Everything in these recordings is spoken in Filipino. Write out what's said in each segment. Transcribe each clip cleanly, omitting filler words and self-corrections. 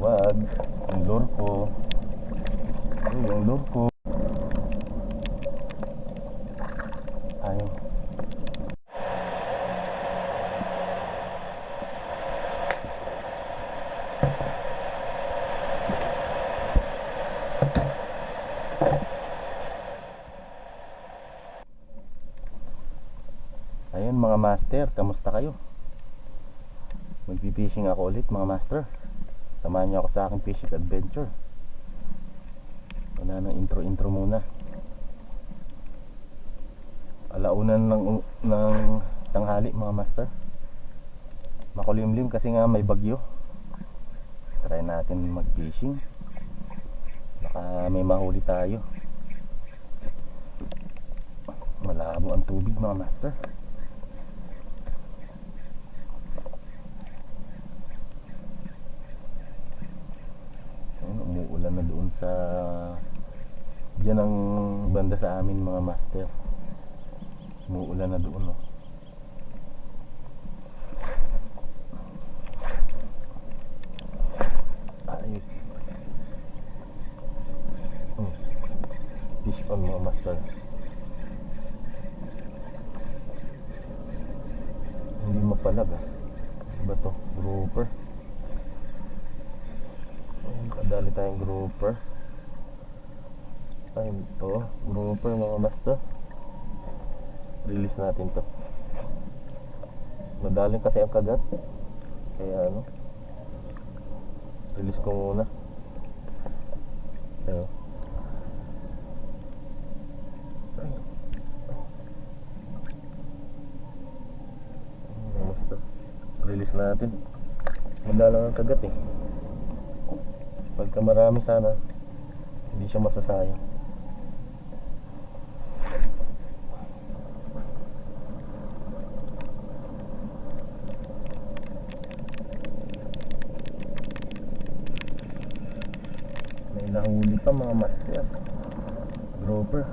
Wag. Yung lure ko. Yung lure ko. Ayaw. Ayun mga master, kamusta kayo? Magpipishing ako ulit mga master. Samahan niyo ako sa aking fishing adventure. Wala nang intro muna. Alaunan ng tanghali mga master. Makulimlim kasi nga may bagyo. Try natin mag-fishing. Baka may mahuli tayo. Malabo ang tubig mga master. Umuulan na doon sa diyan ang banda sa amin mga master. Umuulan na doon, no? Ayos. Fish on mga master. Hindi mapalag Ba to? Grouper. Kadali tayong grouper. Ay, ito grouper mga master. Release natin to. Madaling kasi ang kagat. Kaya release ko muna. Ayan. Master, release natin. Madalang ang kagat Pagka marami sana, hindi siya masasayang. May nahuli pa mga master. Grouper.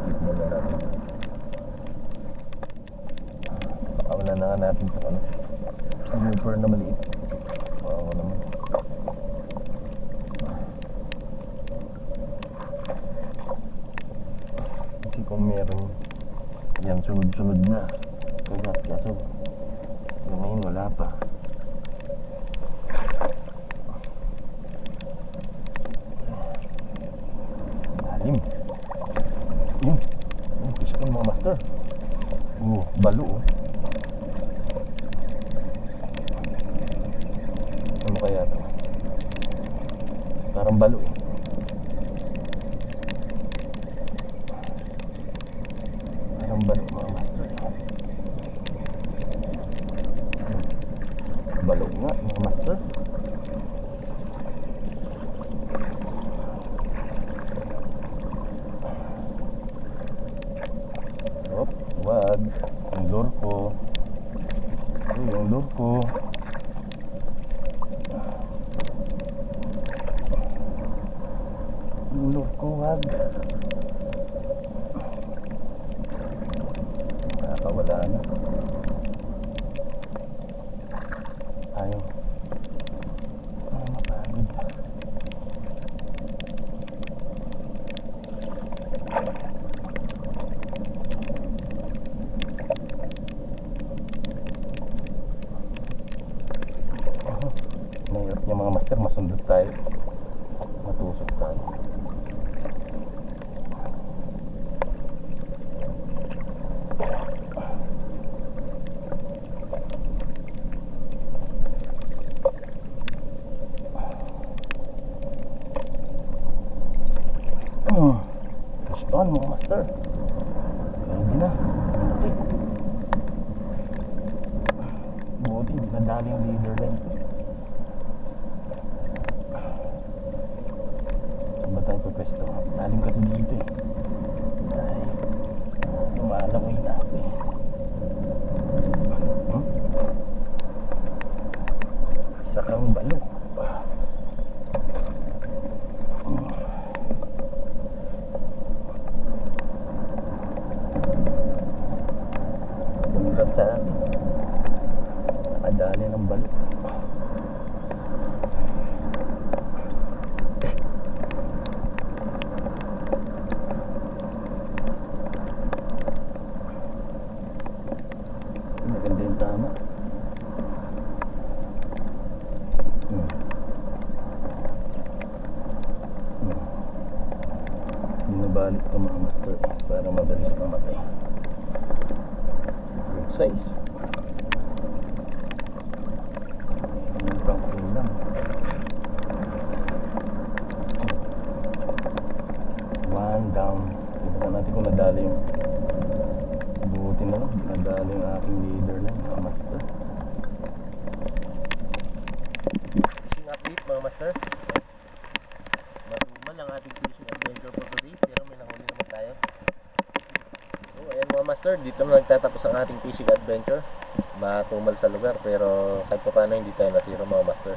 Click muna natin. Pakawalan na nga natin ito grouper na maliit. Wow naman. Kasi kung meron yan sunod-sunod na kagat kaso yung ngayon wala pa. Lalim. Yun fish on mga master. Balo ano kaya ito? Parang balo Parang balo mga master. Balo nga mga master. Wag. Yung lure ko. Yung lure ko. Yung lure ko, wag. Nakakawala na. Ayaw. Mapagod. Mahirap niya mga master, masundot tayo, matusok tayo. Fish on mga master. Pwede na. Buti hindi nadali yung leader rin. Saan ba tayo pwesto? Lalim kasi dito Ay, lumalangoy na ako Isa kang balo. Congrats sa akin. Nakadali ng balo. balik ito mga master para mabilis mamatay. Good size. Yung pang ulam. One down. Tignan natin kung nadali yung buti na lang. Nadali yung aking leader na mga master. Fishing update mga master. Matumal ang ating fishing adventure for today, pero may nahuli naman tayo. So ayan mga master, dito na nagtatapos ang ating fishing adventure. Matumal sa lugar pero kahit pa paano hindi tayo nasiro mga master.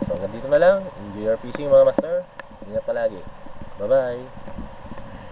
So hanggang dito na lang. Enjoy your fishing mga master. Ingat palagi. Bye bye.